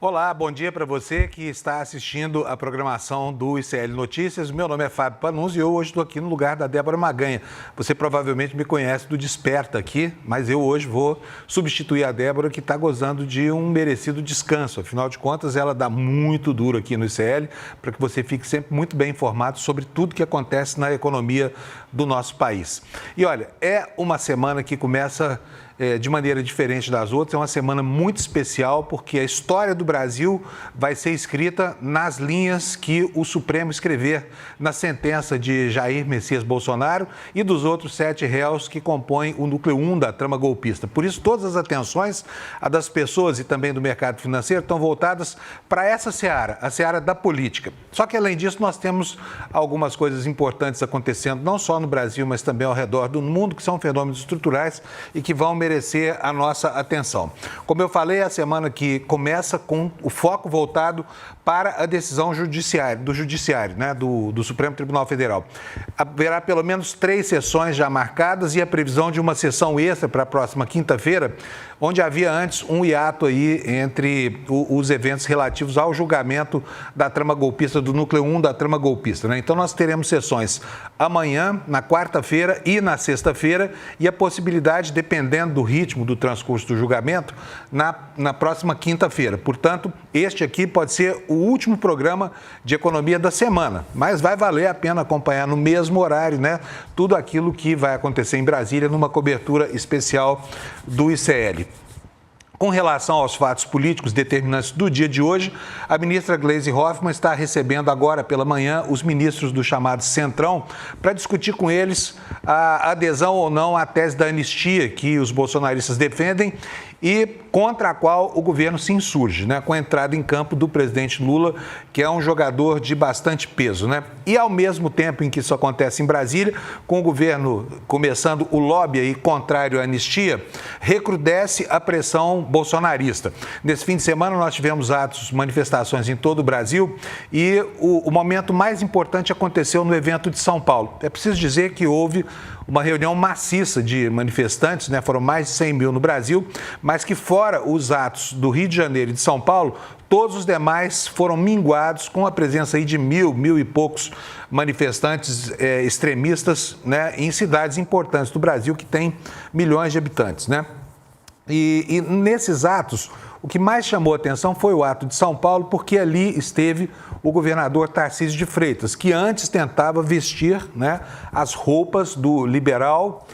Olá, bom dia para você que está assistindo a programação do ICL Notícias. Meu nome é Fábio Panunzi e eu hoje estou aqui no lugar da Débora Maganha. Você provavelmente me conhece do Desperta aqui, mas eu hoje vou substituir a Débora, que está gozando de um merecido descanso. Afinal de contas, ela dá muito duro aqui no ICL para que você fique sempre muito bem informado sobre tudo que acontece na economia do nosso país. E olha, é uma semana que começa de maneira diferente das outras, é uma semana muito especial porque a história do Brasil vai ser escrita nas linhas que o Supremo escrever na sentença de Jair Messias Bolsonaro e dos outros 7 réus que compõem o núcleo 1 da trama golpista. Por isso, todas as atenções, a das pessoas e também do mercado financeiro, estão voltadas para essa seara, a seara da política. Só que, além disso, nós temos algumas coisas importantes acontecendo, não só no Brasil, mas também ao redor do mundo, que são fenômenos estruturais e que vão merecer a nossa atenção. Como eu falei, é a semana que começa com o foco voltado para a decisão do Judiciário, né, do Supremo Tribunal Federal. Haverá pelo menos 3 sessões já marcadas e a previsão de uma sessão extra para a próxima quinta-feira, onde havia antes um hiato aí entre os eventos relativos ao julgamento da trama golpista, do núcleo 1 da trama golpista, né? Então nós teremos sessões amanhã, na quarta-feira e na sexta-feira, e a possibilidade, dependendo do ritmo do transcurso do julgamento, na próxima quinta-feira. Portanto, este aqui pode ser o último programa de economia da semana, mas vai valer a pena acompanhar no mesmo horário, né, tudo aquilo que vai acontecer em Brasília numa cobertura especial do ICL. Com relação aos fatos políticos determinantes do dia de hoje, a ministra Gleisi Hoffmann está recebendo agora pela manhã os ministros do chamado Centrão para discutir com eles a adesão ou não à tese da anistia que os bolsonaristas defendem e contra a qual o governo se insurge, né, com a entrada em campo do presidente Lula, que é um jogador de bastante peso, né? E ao mesmo tempo em que isso acontece em Brasília, com o governo começando o lobby aí contrário à anistia, recrudesce a pressão bolsonarista. Nesse fim de semana nós tivemos atos, manifestações em todo o Brasil e o momento mais importante aconteceu no evento de São Paulo. É preciso dizer que houve uma reunião maciça de manifestantes, né? Foram mais de 100 mil no Brasil, mas que fora os atos do Rio de Janeiro e de São Paulo, todos os demais foram minguados com a presença aí de mil e poucos manifestantes extremistas, né? Em cidades importantes do Brasil que tem milhões de habitantes, né? E nesses atos, o que mais chamou a atenção foi o ato de São Paulo, porque ali esteve o governador Tarcísio de Freitas, que antes tentava vestir, né, as roupas do liberal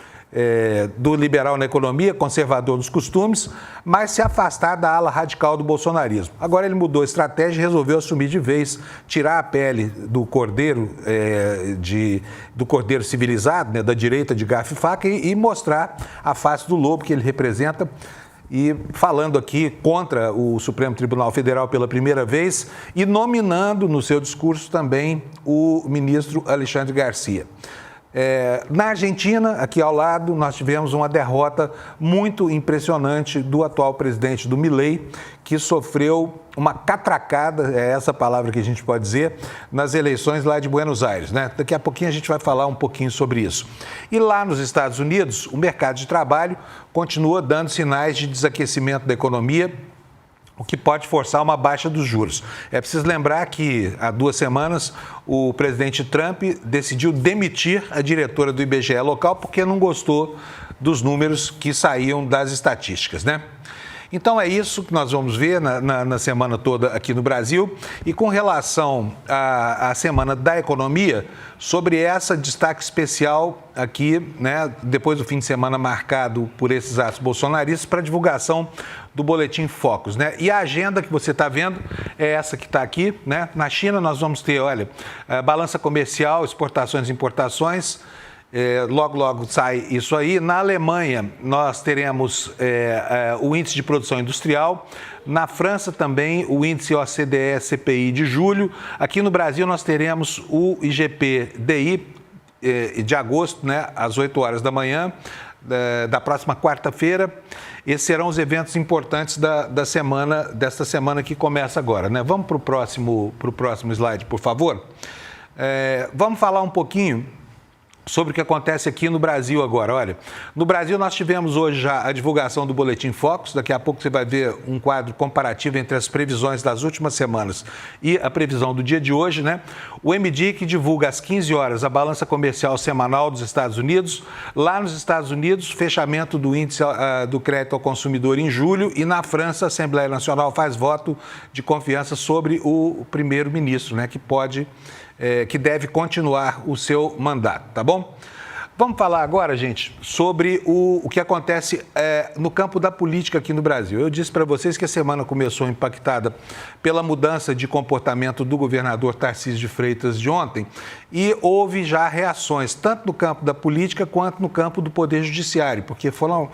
na economia, conservador nos costumes, mas se afastar da ala radical do bolsonarismo. Agora ele mudou a estratégia e resolveu assumir de vez, tirar a pele do cordeiro, do cordeiro civilizado, né, da direita de garfo e faca, e mostrar a face do lobo que ele representa. E falando aqui contra o Supremo Tribunal Federal pela primeira vez e nominando no seu discurso também o ministro Alexandre Garcia. Na Argentina, aqui ao lado, nós tivemos uma derrota muito impressionante do atual presidente do Milei, que sofreu uma catracada, é essa palavra que a gente pode dizer, nas eleições lá de Buenos Aires, né? Daqui a pouquinho a gente vai falar um pouquinho sobre isso. E lá nos Estados Unidos, o mercado de trabalho continua dando sinais de desaquecimento da economia, o que pode forçar uma baixa dos juros. É preciso lembrar que há 2 semanas o presidente Trump decidiu demitir a diretora do IBGE local porque não gostou dos números que saíam das estatísticas, né? Então é isso que nós vamos ver na semana toda aqui no Brasil. E com relação à Semana da Economia, sobre essa destaque especial aqui, né, depois do fim de semana marcado por esses atos bolsonaristas, para divulgação do Boletim Focus, né? E a agenda que você está vendo é essa que está aqui, né? Na China nós vamos ter, olha, balança comercial, exportações e importações. Logo sai isso aí. Na Alemanha, nós teremos o índice de produção industrial. Na França também, o índice OCDE-CPI de julho. Aqui no Brasil, nós teremos o IGP-DI de agosto, né, às 8 horas da manhã, da próxima quarta-feira. Esses serão os eventos importantes desta semana que começa agora, né? Vamos para o próximo slide, por favor. Vamos falar um pouquinho sobre o que acontece aqui no Brasil agora. Olha, no Brasil nós tivemos hoje já a divulgação do Boletim Focus, daqui a pouco você vai ver um quadro comparativo entre as previsões das últimas semanas e a previsão do dia de hoje, né? O MDIC divulga às 15 horas a balança comercial semanal dos Estados Unidos. Lá nos Estados Unidos, fechamento do índice do crédito ao consumidor em julho, e na França a Assembleia Nacional faz voto de confiança sobre o primeiro-ministro, né, que deve continuar o seu mandato, tá bom? Vamos falar agora, gente, sobre o que acontece no campo da política aqui no Brasil. Eu disse para vocês que a semana começou impactada pela mudança de comportamento do governador Tarcísio de Freitas de ontem, e houve já reações, tanto no campo da política quanto no campo do Poder Judiciário, porque foram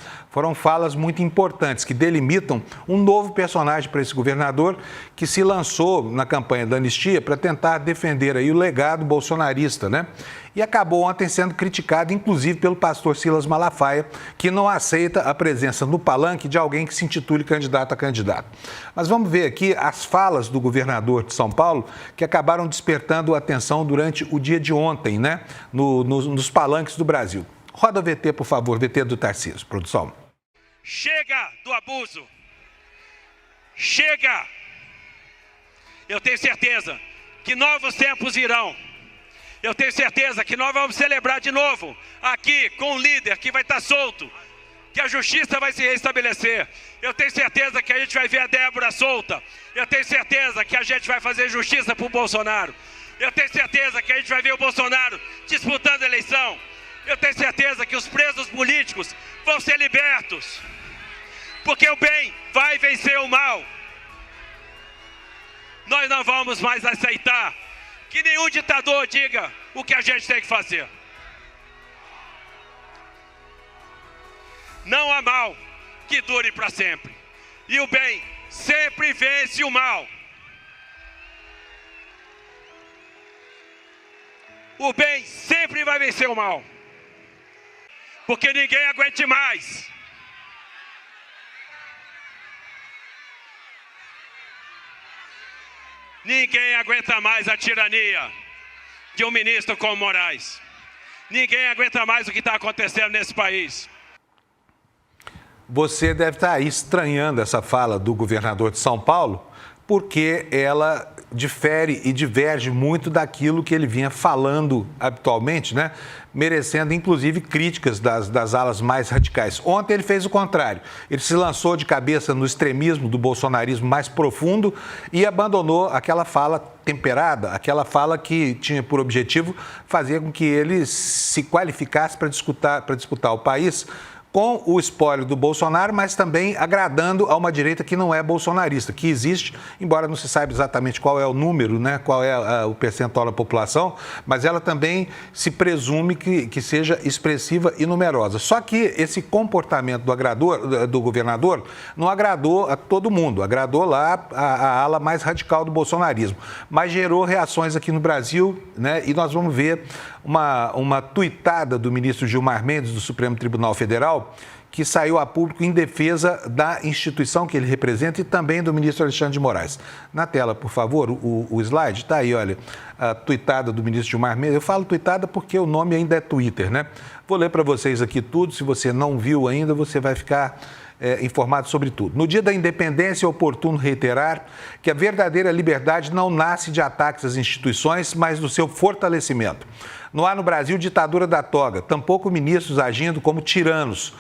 falas muito importantes que delimitam um novo personagem para esse governador, que se lançou na campanha da anistia para tentar defender aí o legado bolsonarista, né? E acabou ontem sendo criticado, inclusive, pelo pastor Silas Malafaia, que não aceita a presença no palanque de alguém que se intitule candidato a candidato. Mas vamos ver aqui as falas do governador de São Paulo, que acabaram despertando atenção durante o dia de ontem, né, nos palanques do Brasil. Roda o VT, por favor, VT do Tarcísio, produção. Chega do abuso. Chega. Eu tenho certeza que novos tempos virão. Eu tenho certeza que nós vamos celebrar de novo, aqui, com um líder que vai estar solto, que a justiça vai se restabelecer. Eu tenho certeza que a gente vai ver a Débora solta. Eu tenho certeza que a gente vai fazer justiça para o Bolsonaro. Eu tenho certeza que a gente vai ver o Bolsonaro disputando a eleição. Eu tenho certeza que os presos políticos vão ser libertos. Porque o bem vai vencer o mal. Nós não vamos mais aceitar que nenhum ditador diga o que a gente tem que fazer. Não há mal que dure para sempre. E o bem sempre vence o mal. O bem sempre vai vencer o mal. Porque ninguém aguente mais. Ninguém aguenta mais a tirania de um ministro como Moraes. Ninguém aguenta mais o que está acontecendo nesse país. Você deve estar aí estranhando essa fala do governador de São Paulo, porque ela difere e diverge muito daquilo que ele vinha falando habitualmente, né? Merecendo, inclusive, críticas das alas mais radicais. Ontem ele fez o contrário. Ele se lançou de cabeça no extremismo do bolsonarismo mais profundo e abandonou aquela fala temperada, aquela fala que tinha por objetivo fazer com que ele se qualificasse para disputar o país com o espólio do Bolsonaro, mas também agradando a uma direita que não é bolsonarista, que existe, embora não se saiba exatamente qual é o número, né, qual é o percentual da população, mas ela também se presume que seja expressiva e numerosa. Só que esse comportamento do governador não agradou a todo mundo, agradou lá a ala mais radical do bolsonarismo, mas gerou reações aqui no Brasil, né, e nós vamos ver uma tuitada do ministro Gilmar Mendes, do Supremo Tribunal Federal, que saiu a público em defesa da instituição que ele representa e também do ministro Alexandre de Moraes. Na tela, por favor, o slide, está aí, olha, a tuitada do ministro Gilmar Mendes. Eu falo tuitada porque o nome ainda é Twitter, né? Vou ler para vocês aqui tudo, se você não viu ainda, você vai ficar informado sobre tudo. No dia da independência, é oportuno reiterar que a verdadeira liberdade não nasce de ataques às instituições, mas do seu fortalecimento. Não há no Brasil ditadura da toga, tampouco ministros agindo como tiranos.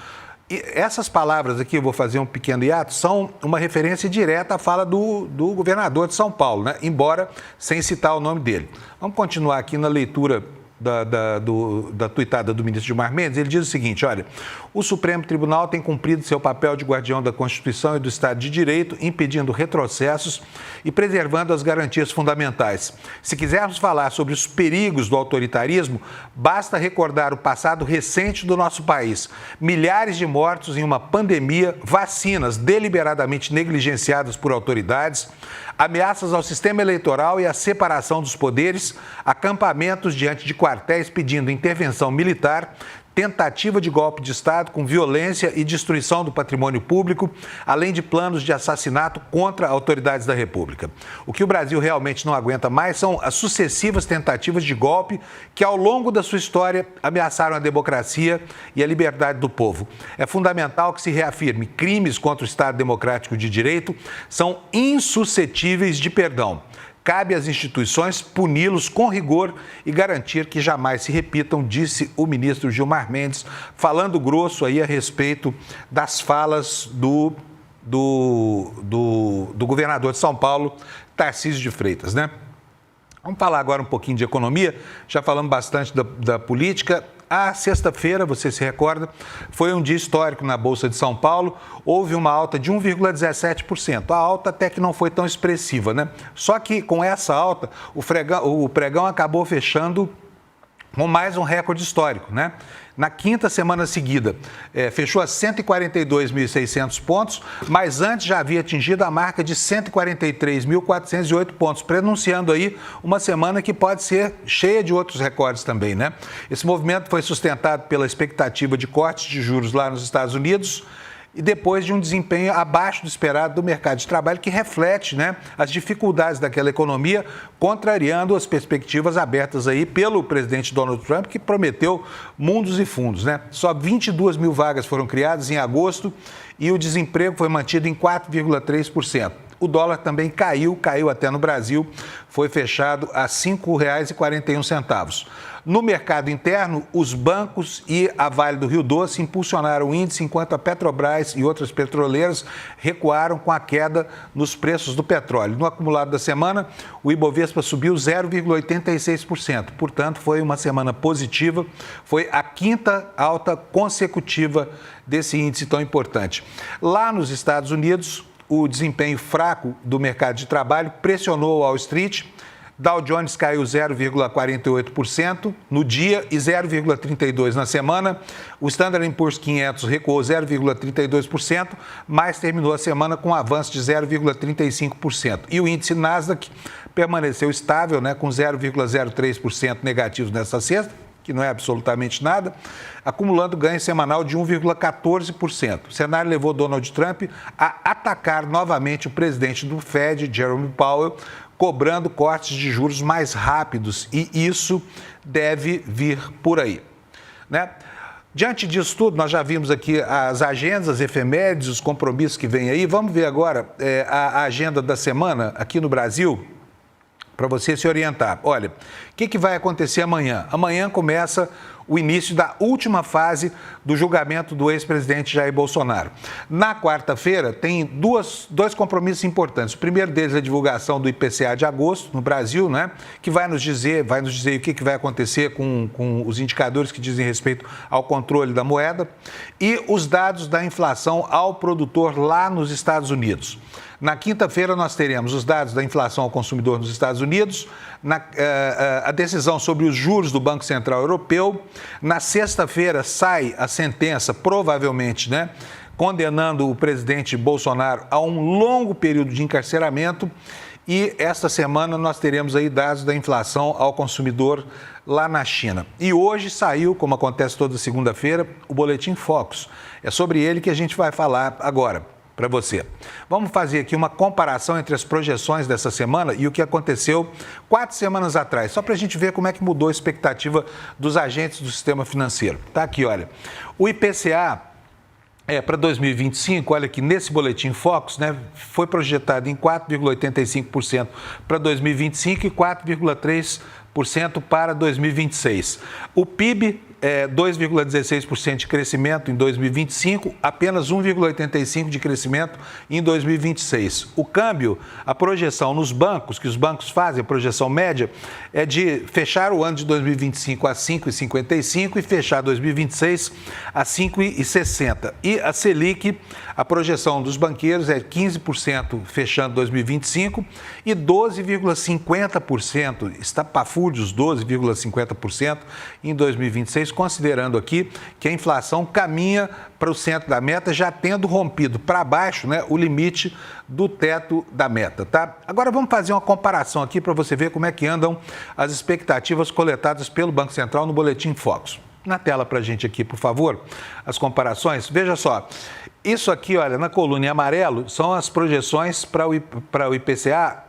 E essas palavras aqui, eu vou fazer um pequeno hiato, são uma referência direta à fala do governador de São Paulo, né? Embora sem citar o nome dele. Vamos continuar aqui na leitura da tuitada do ministro Gilmar Mendes. Ele diz o seguinte, olha, o Supremo Tribunal tem cumprido seu papel de guardião da Constituição e do Estado de Direito, impedindo retrocessos e preservando as garantias fundamentais. Se quisermos falar sobre os perigos do autoritarismo, basta recordar o passado recente do nosso país. Milhares de mortos em uma pandemia, vacinas deliberadamente negligenciadas por autoridades, ameaças ao sistema eleitoral e à separação dos poderes, acampamentos diante de quartéis pedindo intervenção militar, tentativa de golpe de Estado com violência e destruição do patrimônio público, além de planos de assassinato contra autoridades da República. O que o Brasil realmente não aguenta mais são as sucessivas tentativas de golpe que, ao longo da sua história, ameaçaram a democracia e a liberdade do povo. É fundamental que se reafirme: crimes contra o Estado Democrático de Direito são insuscetíveis de perdão. Cabe às instituições puni-los com rigor e garantir que jamais se repitam, disse o ministro Gilmar Mendes, falando grosso aí a respeito das falas do governador de São Paulo, Tarcísio de Freitas, né? Vamos falar agora um pouquinho de economia, já falamos bastante da política. A sexta-feira, você se recorda, foi um dia histórico na Bolsa de São Paulo, houve uma alta de 1,17%. A alta até que não foi tão expressiva, né? Só que com essa alta, o pregão acabou fechando com mais um recorde histórico, né? Na quinta semana seguida, fechou a 142.600 pontos, mas antes já havia atingido a marca de 143.408 pontos, prenunciando aí uma semana que pode ser cheia de outros recordes também, né? Esse movimento foi sustentado pela expectativa de cortes de juros lá nos Estados Unidos, e depois de um desempenho abaixo do esperado do mercado de trabalho, que reflete, né, as dificuldades daquela economia, contrariando as perspectivas abertas aí pelo presidente Donald Trump, que prometeu mundos e fundos, né? Só 22 mil vagas foram criadas em agosto e o desemprego foi mantido em 4,3%. O dólar também caiu até no Brasil, foi fechado a R$ 5,41. No mercado interno, os bancos e a Vale do Rio Doce impulsionaram o índice, enquanto a Petrobras e outras petroleiras recuaram com a queda nos preços do petróleo. No acumulado da semana, o Ibovespa subiu 0,86%. Portanto, foi uma semana positiva, foi a quinta alta consecutiva desse índice tão importante. Lá nos Estados Unidos, o desempenho fraco do mercado de trabalho pressionou Wall Street. Dow Jones caiu 0,48% no dia e 0,32% na semana. O Standard & Poor's 500 recuou 0,32%, mas terminou a semana com um avanço de 0,35%. E o índice Nasdaq permaneceu estável, né, com 0,03% negativo nessa sexta, que não é absolutamente nada, acumulando ganho semanal de 1,14%. O cenário levou Donald Trump a atacar novamente o presidente do Fed, Jerome Powell, cobrando cortes de juros mais rápidos, e isso deve vir por aí, né? Diante disso tudo, nós já vimos aqui as agendas, as efemérides, os compromissos que vêm aí. Vamos ver agora a agenda da semana aqui no Brasil, para você se orientar. Olha, o que vai acontecer amanhã? Amanhã começa o início da última fase do julgamento do ex-presidente Jair Bolsonaro. Na quarta-feira, tem dois compromissos importantes. O primeiro deles é a divulgação do IPCA de agosto no Brasil, né, que vai nos dizer o que vai acontecer com os indicadores que dizem respeito ao controle da moeda, e os dados da inflação ao produtor lá nos Estados Unidos. Na quinta-feira, nós teremos os dados da inflação ao consumidor nos Estados Unidos, a decisão sobre os juros do Banco Central Europeu. Na sexta-feira, sai a sentença, provavelmente, né, condenando o presidente Bolsonaro a um longo período de encarceramento. E esta semana nós teremos aí dados da inflação ao consumidor lá na China. E hoje saiu, como acontece toda segunda-feira, o Boletim Focus. É sobre ele que a gente vai falar agora para você. Vamos fazer aqui uma comparação entre as projeções dessa semana e o que aconteceu 4 semanas atrás, só para a gente ver como é que mudou a expectativa dos agentes do sistema financeiro. Tá aqui, olha. O IPCA para 2025, olha aqui, nesse Boletim Focus, né, foi projetado em 4,85% para 2025 e 4,3% para 2026. O PIB 2,16% de crescimento em 2025, apenas 1,85% de crescimento em 2026. O câmbio, a projeção nos bancos, que os bancos fazem, a projeção média, é de fechar o ano de 2025 a 5,55 e fechar 2026 a 5,60. E a Selic, a projeção dos banqueiros é 15% fechando 2025 e 12,50%, estapafúrdios 12,50% em 2026, considerando aqui que a inflação caminha para o centro da meta, já tendo rompido para baixo, né, o limite do teto da meta, tá? Agora vamos fazer uma comparação aqui para você ver como é que andam as expectativas coletadas pelo Banco Central no Boletim Focus. na tela para a gente aqui, por favor, as comparações. Veja só, isso aqui, olha, na coluna em amarelo, são as projeções para o IPCA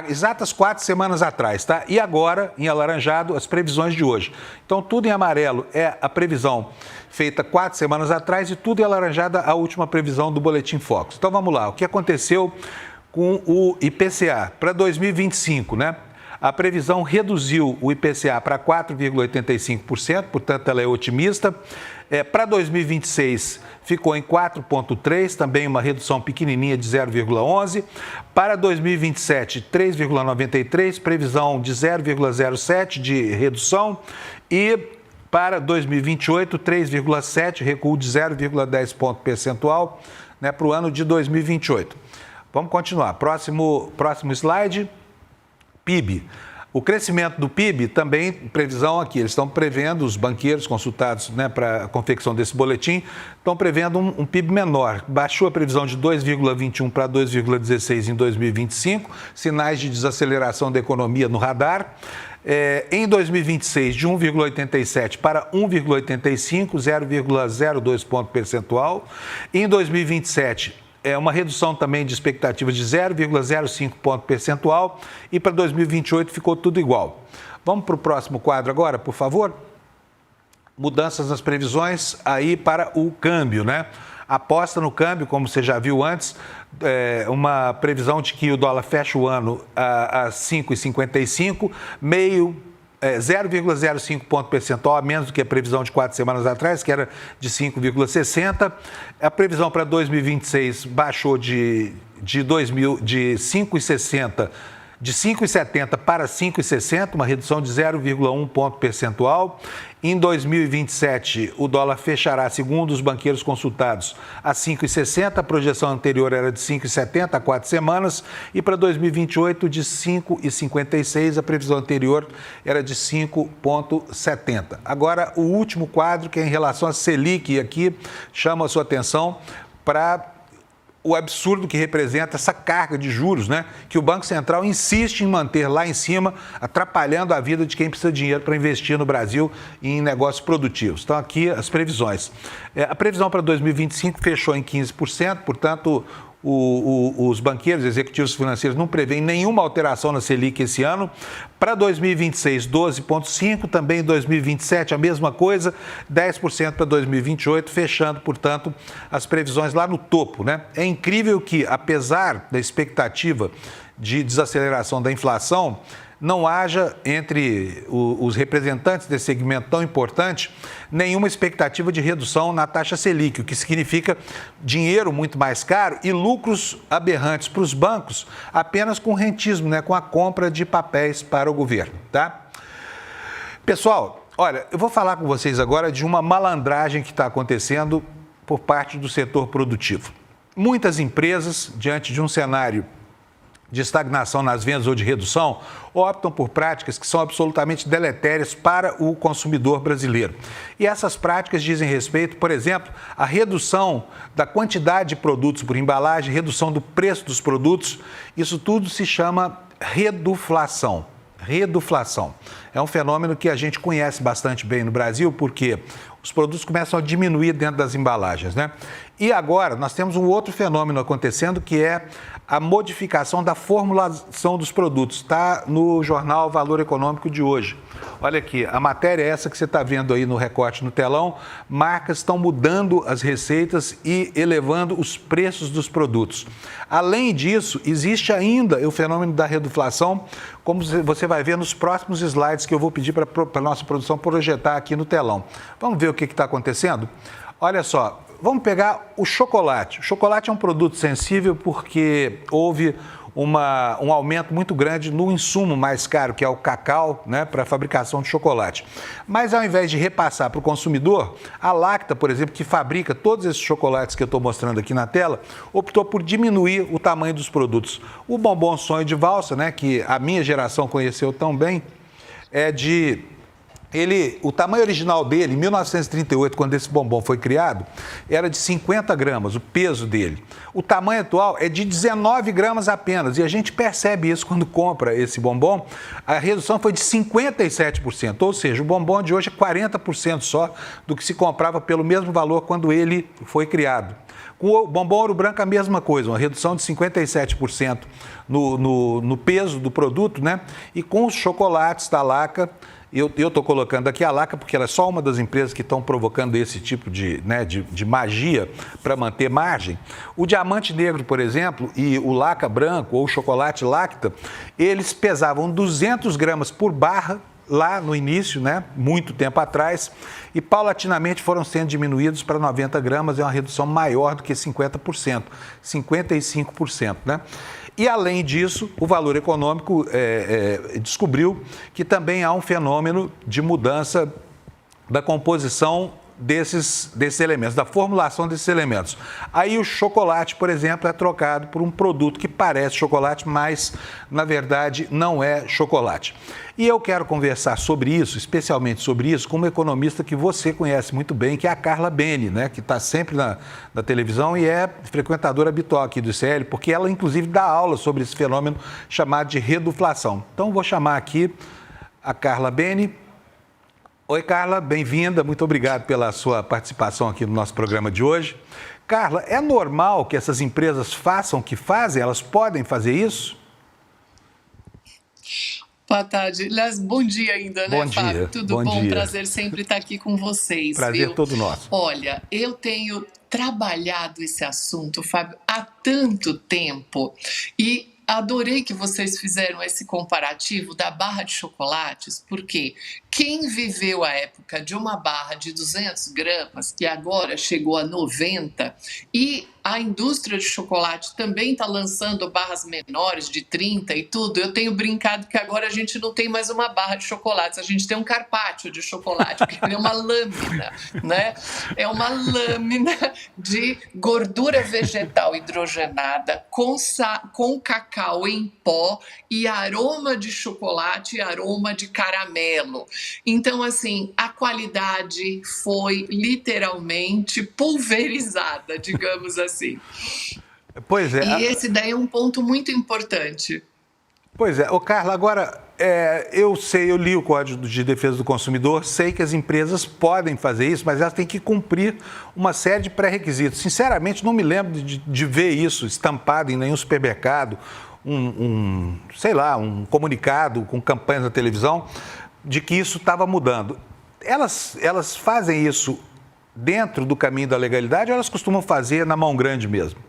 exatas 4 semanas atrás, tá? E agora, em alaranjado, as previsões de hoje. Então, tudo em amarelo é a previsão feita 4 semanas atrás e tudo em alaranjada a última previsão do Boletim Focus. Então, vamos lá. O que aconteceu com o IPCA para 2025, né? A previsão reduziu o IPCA para 4,85%, portanto, ela é otimista. Para 2026, ficou em 4,3%, também uma redução pequenininha de 0,11%. Para 2027, 3,93%, previsão de 0,07% de redução. E para 2028, 3,7%, recuo de 0,10 ponto percentual, né, para o ano de 2028. Vamos continuar. Próximo slide. PIB. O crescimento do PIB também, previsão aqui, eles estão prevendo, os banqueiros consultados, né, para a confecção desse boletim, estão prevendo um PIB menor. Baixou a previsão de 2,21 para 2,16 em 2025, sinais de desaceleração da economia no radar. Em 2026, de 1,87 para 1,85, 0,02 ponto percentual. Em 2027, uma redução também de expectativa de 0,05 ponto percentual e para 2028 ficou tudo igual. Vamos para o próximo quadro agora, por favor? Mudanças nas previsões aí para o câmbio, né? Aposta no câmbio, como você já viu antes, uma previsão de que o dólar fecha o ano a 5,55, 0,05 ponto percentual a menos do que a previsão de 4 semanas atrás, que era de 5,60. A previsão para 2026 baixou de 5,60 de 5,70 para 5,60, uma redução de 0,1 ponto percentual. Em 2027, o dólar fechará, segundo os banqueiros consultados, a 5,60. A projeção anterior era de 5,70 há 4 semanas. E para 2028, de 5,56. A previsão anterior era de 5,70. Agora, o último quadro, que é em relação à Selic, e aqui chama a sua atenção para o absurdo que representa essa carga de juros, né? Que o Banco Central insiste em manter lá em cima, atrapalhando a vida de quem precisa de dinheiro para investir no Brasil em negócios produtivos. Então, aqui as previsões. A previsão para 2025 fechou em 15%, portanto, os banqueiros executivos financeiros não prevêem nenhuma alteração na Selic esse ano. Para 2026, 12,5%, também em 2027 a mesma coisa, 10% para 2028, fechando, portanto, as previsões lá no topo, né? É incrível que, apesar da expectativa de desaceleração da inflação, não haja entre os representantes desse segmento tão importante nenhuma expectativa de redução na taxa Selic, o que significa dinheiro muito mais caro e lucros aberrantes para os bancos apenas com rentismo, né, com a compra de papéis para o governo, tá? Pessoal, olha, eu vou falar com vocês agora de uma malandragem que está acontecendo por parte do setor produtivo. Muitas empresas, diante de um cenário de estagnação nas vendas ou de redução, optam por práticas que são absolutamente deletérias para o consumidor brasileiro. E essas práticas dizem respeito, por exemplo, à redução da quantidade de produtos por embalagem, redução do preço dos produtos. Isso tudo se chama reduflação. Reduflação. É um fenômeno que a gente conhece bastante bem no Brasil, porque os produtos começam a diminuir dentro das embalagens, né? E agora nós temos um outro fenômeno acontecendo, que é a modificação da formulação dos produtos. Está no jornal Valor Econômico de hoje. Olha aqui, a matéria é essa que você está vendo aí no recorte no telão. Marcas estão mudando as receitas e elevando os preços dos produtos. Além disso, existe ainda o fenômeno da reduflação, como você vai ver nos próximos slides que eu vou pedir para a nossa produção projetar aqui no telão. Vamos ver o que está acontecendo? Olha só, vamos pegar o chocolate. O chocolate é um produto sensível porque houve um aumento muito grande no insumo mais caro, que é o cacau, né, para a fabricação de chocolate. Mas ao invés de repassar para o consumidor, a Lacta, por exemplo, que fabrica todos esses chocolates que eu estou mostrando aqui na tela, optou por diminuir o tamanho dos produtos. O bombom sonho de valsa, né, que a minha geração conheceu tão bem, é de O tamanho original dele, em 1938, quando esse bombom foi criado, era de 50 gramas, o peso dele. O tamanho atual é de 19 gramas apenas, e a gente percebe isso quando compra esse bombom. A redução foi de 57%, ou seja, o bombom de hoje é 40% só do que se comprava pelo mesmo valor quando ele foi criado. Com o bombom Ouro Branco, a mesma coisa, uma redução de 57% no peso do produto, né? E com os chocolates da Laca, eu estou colocando aqui a Laca porque ela é só uma das empresas que estão provocando esse tipo de magia para manter margem. O Diamante Negro, por exemplo, e o Laca Branco ou o chocolate Lacta, eles pesavam 200 gramas por barra lá no início, né, muito tempo atrás, e paulatinamente foram sendo diminuídos para 90 gramas, é uma redução maior do que 50%, 55%, né? E, além disso, o Valor Econômico descobriu que também há um fenômeno de mudança da composição desses elementos, da formulação desses elementos. Aí o chocolate, por exemplo, é trocado por um produto que parece chocolate, mas, na verdade, não é chocolate. E eu quero conversar sobre isso, especialmente sobre isso, com uma economista que você conhece muito bem, que é a Carla Beni, né, que está sempre na televisão e é frequentadora habitual aqui do ICL, porque ela, inclusive, dá aula sobre esse fenômeno chamado de reduflação. Então, vou chamar aqui a Carla Beni. Oi, Carla, bem-vinda. Muito obrigado pela sua participação aqui no nosso programa de hoje. Carla, é normal que essas empresas façam o que fazem? Elas podem fazer isso? Boa tarde. Aliás, bom dia ainda, né, Fábio? Dia. Tudo bom? Prazer sempre estar aqui com vocês. Prazer todo nosso. Olha, eu tenho trabalhado esse assunto, Fábio, há tanto tempo e adorei que vocês fizeram esse comparativo da barra de chocolates, porque quem viveu a época de uma barra de 200 gramas, que agora chegou a 90, e a indústria de chocolate também está lançando barras menores de 30 e tudo, eu tenho brincado que agora a gente não tem mais uma barra de chocolates, a gente tem um carpaccio de chocolate, porque é uma lâmina, né? É uma lâmina de gordura vegetal hidrogenada com cacau em pó e aroma de chocolate e aroma de caramelo. Então, assim, a qualidade foi literalmente pulverizada, digamos assim. Pois é. E esse daí é um ponto muito importante. Pois é. Ô, Carla, agora, eu li o Código de Defesa do Consumidor, sei que as empresas podem fazer isso, mas elas têm que cumprir uma série de pré-requisitos. Sinceramente, não me lembro de ver isso estampado em nenhum supermercado, um comunicado com campanhas na televisão de que isso estava mudando. Elas fazem isso dentro do caminho da legalidade ou elas costumam fazer na mão grande mesmo?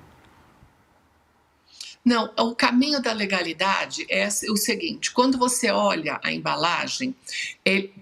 Não, o caminho da legalidade é o seguinte, quando você olha a embalagem,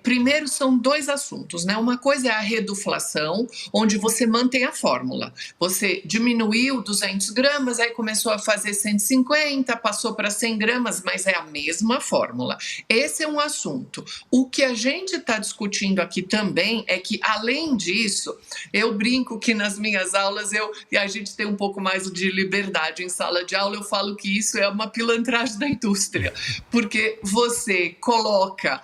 primeiro são dois assuntos, né? Uma coisa é a reduflação, onde você mantém a fórmula. Você diminuiu 200 gramas, aí começou a fazer 150, passou para 100 gramas, mas é a mesma fórmula. Esse é um assunto. O que a gente está discutindo aqui também é que, além disso, eu brinco que nas minhas aulas a gente tem um pouco mais de liberdade em sala de aula, eu falo que isso é uma pilantragem da indústria, porque você coloca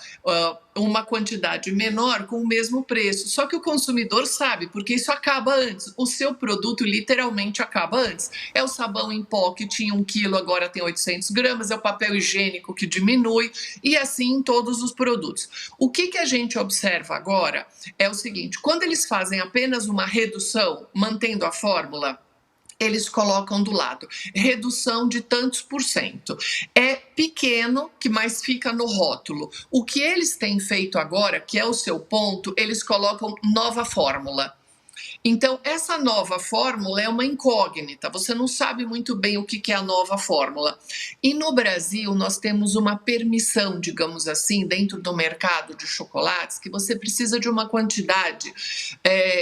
uma quantidade menor com o mesmo preço, só que o consumidor sabe, porque isso acaba antes, o seu produto literalmente acaba antes. É o sabão em pó que tinha 1 quilo, agora tem 800 gramas, é o papel higiênico que diminui, e assim em todos os produtos. O que a gente observa agora é o seguinte, quando eles fazem apenas uma redução, mantendo a fórmula, eles colocam do lado, redução de tantos por cento. É pequeno, que mais fica no rótulo. O que eles têm feito agora, que é o seu ponto, eles colocam nova fórmula. Então, essa nova fórmula é uma incógnita, você não sabe muito bem o que é a nova fórmula. E no Brasil, nós temos uma permissão, digamos assim, dentro do mercado de chocolates, que você precisa de uma quantidade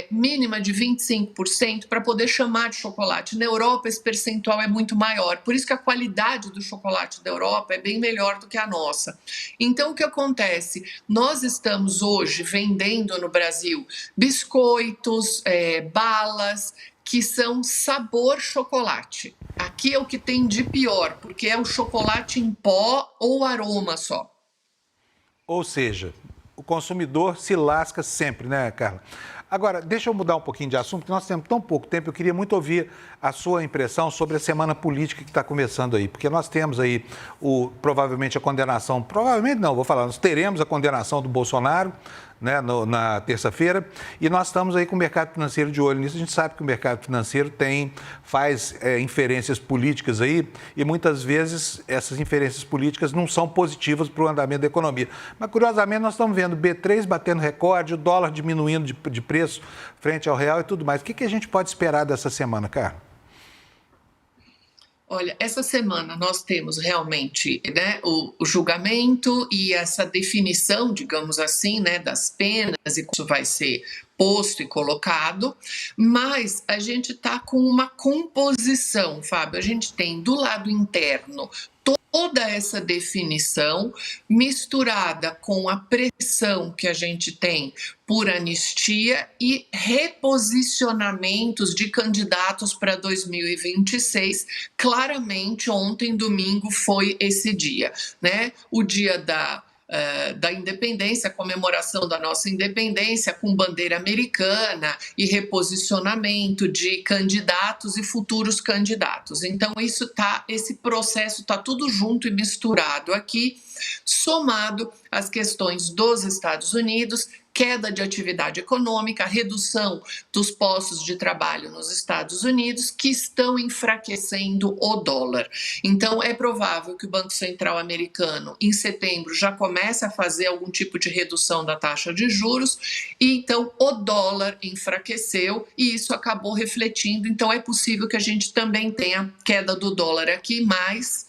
mínima de 25% para poder chamar de chocolate. Na Europa, esse percentual é muito maior, por isso que a qualidade do chocolate da Europa é bem melhor do que a nossa. Então, o que acontece? Nós estamos hoje vendendo no Brasil biscoitos, balas, que são sabor chocolate. Aqui é o que tem de pior, porque é o chocolate em pó ou aroma só. Ou seja, o consumidor se lasca sempre, né, Carla? Agora, deixa eu mudar um pouquinho de assunto, porque nós temos tão pouco tempo, eu queria muito ouvir a sua impressão sobre a semana política que está começando aí, porque nós temos aí provavelmente a condenação, provavelmente não, vou falar, nós teremos a condenação do Bolsonaro, né, na terça-feira, e nós estamos aí com o mercado financeiro de olho nisso. A gente sabe que o mercado financeiro faz inferências políticas aí, e muitas vezes essas inferências políticas não são positivas para o andamento da economia. Mas, curiosamente, nós estamos vendo o B3 batendo recorde, o dólar diminuindo de preço frente ao real e tudo mais. O que a gente pode esperar dessa semana, Carla? Olha, essa semana nós temos realmente, né, o julgamento e essa definição, digamos assim, né, das penas, e isso vai ser posto e colocado, mas a gente está com uma composição, Fábio. A gente tem do lado interno toda essa definição misturada com a pressão que a gente tem por anistia e reposicionamentos de candidatos para 2026. Claramente, ontem, domingo, foi esse dia, né? O dia da independência, a comemoração da nossa independência com bandeira americana e reposicionamento de candidatos e futuros candidatos. Então, esse processo está tudo junto e misturado aqui, somado às questões dos Estados Unidos, queda de atividade econômica, redução dos postos de trabalho nos Estados Unidos, que estão enfraquecendo o dólar. Então, é provável que o Banco Central americano, em setembro, já comece a fazer algum tipo de redução da taxa de juros, e então o dólar enfraqueceu e isso acabou refletindo. Então, é possível que a gente também tenha queda do dólar aqui mais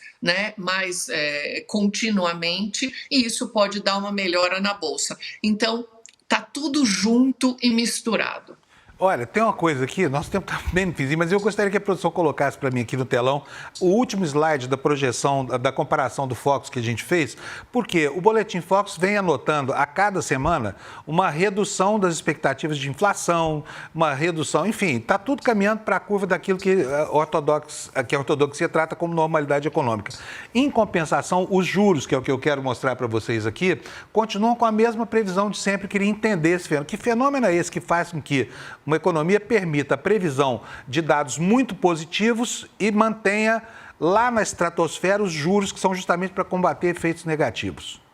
continuamente, e isso pode dar uma melhora na Bolsa. Então, tá tudo junto e misturado. Olha, tem uma coisa aqui, nosso tempo está bem difícil, mas eu gostaria que a produção colocasse para mim aqui no telão o último slide da projeção, da comparação do Focus que a gente fez, porque o Boletim Focus vem anotando a cada semana uma redução das expectativas de inflação, uma redução, enfim, está tudo caminhando para a curva daquilo que a ortodoxia trata como normalidade econômica. Em compensação, os juros, que é o que eu quero mostrar para vocês aqui, continuam com a mesma previsão de sempre. Queria entender esse fenômeno. Que fenômeno é esse que faz com que uma economia permita a previsão de dados muito positivos e mantenha lá na estratosfera os juros que são justamente para combater efeitos negativos?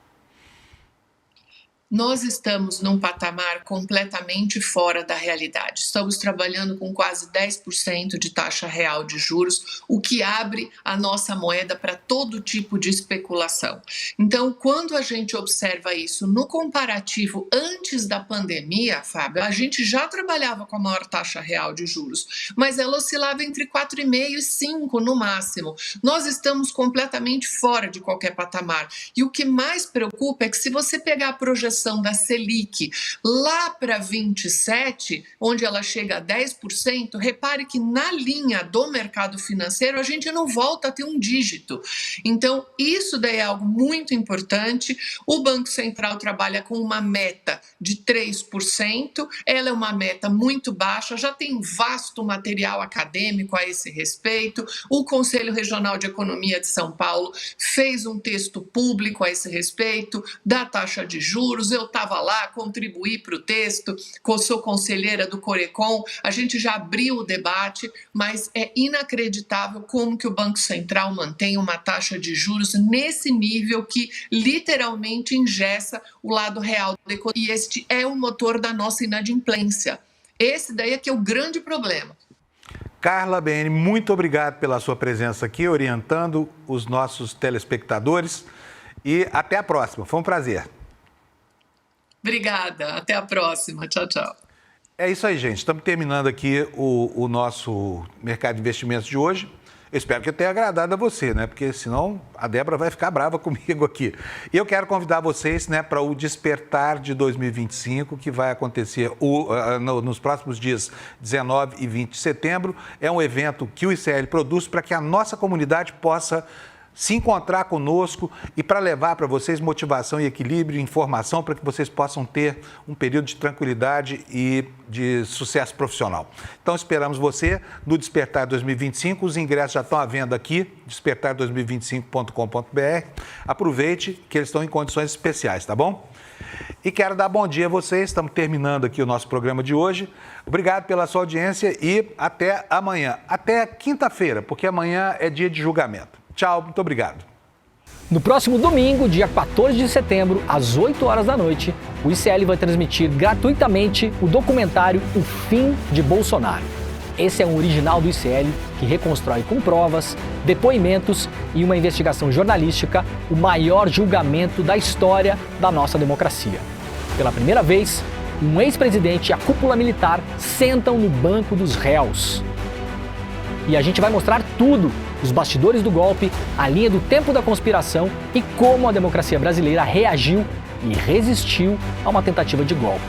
Nós estamos num patamar completamente fora da realidade. Estamos trabalhando com quase 10% de taxa real de juros, o que abre a nossa moeda para todo tipo de especulação. Então, quando a gente observa isso no comparativo antes da pandemia, Fábio, a gente já trabalhava com a maior taxa real de juros, mas ela oscilava entre 4,5% e 5% no máximo. Nós estamos completamente fora de qualquer patamar. E o que mais preocupa é que, se você pegar a projeção da Selic lá para 27, onde ela chega a 10%, repare que na linha do mercado financeiro a gente não volta a ter um dígito. Então, isso daí é algo muito importante. O Banco Central trabalha com uma meta de 3%, ela é uma meta muito baixa, já tem vasto material acadêmico a esse respeito. O Conselho Regional de Economia de São Paulo fez um texto público a esse respeito da taxa de juros. Eu estava lá, contribuí para o texto, sou conselheira do Corecon, a gente já abriu o debate, mas é inacreditável como que o Banco Central mantém uma taxa de juros nesse nível que literalmente engessa o lado real da economia. E este é o motor da nossa inadimplência. Esse daí é que é o grande problema. Carla BN, muito obrigado pela sua presença aqui, orientando os nossos telespectadores, e até a próxima. Foi um prazer. Obrigada, até a próxima. Tchau, tchau. É isso aí, gente. Estamos terminando aqui o nosso mercado de investimentos de hoje. Eu espero que tenha agradado a você, né? Porque senão a Débora vai ficar brava comigo aqui. E eu quero convidar vocês, né, para o Despertar de 2025, que vai acontecer nos próximos dias 19 e 20 de setembro. É um evento que o ICL produz para que a nossa comunidade possa se encontrar conosco e para levar para vocês motivação e equilíbrio e informação para que vocês possam ter um período de tranquilidade e de sucesso profissional. Então, esperamos você no Despertar 2025. Os ingressos já estão à venda aqui, despertar2025.com.br. Aproveite que eles estão em condições especiais, tá bom? E quero dar bom dia a vocês. Estamos terminando aqui o nosso programa de hoje. Obrigado pela sua audiência e até amanhã. Até quinta-feira, porque amanhã é dia de julgamento. Tchau, muito obrigado. No próximo domingo, dia 14 de setembro, às 8 horas da noite, o ICL vai transmitir gratuitamente o documentário O Fim de Bolsonaro. Esse é um original do ICL que reconstrói com provas, depoimentos e uma investigação jornalística o maior julgamento da história da nossa democracia. Pela primeira vez, um ex-presidente e a cúpula militar sentam no banco dos réus. E a gente vai mostrar tudo, os bastidores do golpe, a linha do tempo da conspiração e como a democracia brasileira reagiu e resistiu a uma tentativa de golpe.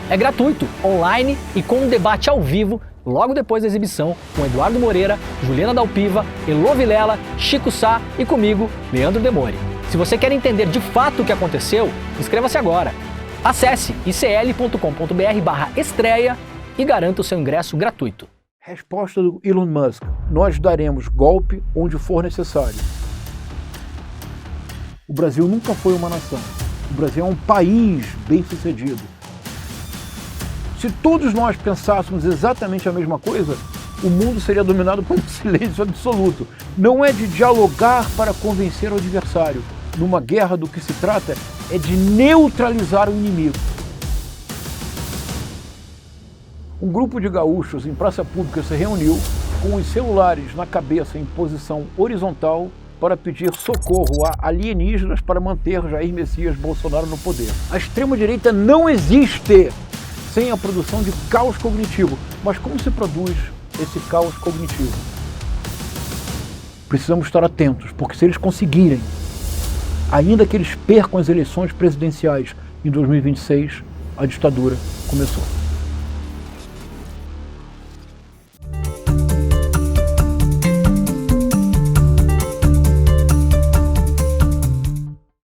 É gratuito, online e com um debate ao vivo logo depois da exibição com Eduardo Moreira, Juliana Dalpiva, Elô Vilela, Chico Sá e comigo, Leandro Demore. Se você quer entender de fato o que aconteceu, inscreva-se agora. Acesse icl.com.br/estreia e garanta o seu ingresso gratuito. Resposta do Elon Musk: nós daremos golpe onde for necessário. O Brasil nunca foi uma nação. O Brasil é um país bem-sucedido. Se todos nós pensássemos exatamente a mesma coisa, o mundo seria dominado por um silêncio absoluto. Não é de dialogar para convencer o adversário. Numa guerra, do que se trata é de neutralizar o inimigo. Um grupo de gaúchos em praça pública se reuniu com os celulares na cabeça em posição horizontal para pedir socorro a alienígenas para manter Jair Messias Bolsonaro no poder. A extrema-direita não existe sem a produção de caos cognitivo. Mas como se produz esse caos cognitivo? Precisamos estar atentos, porque se eles conseguirem, ainda que eles percam as eleições presidenciais em 2026, a ditadura começou.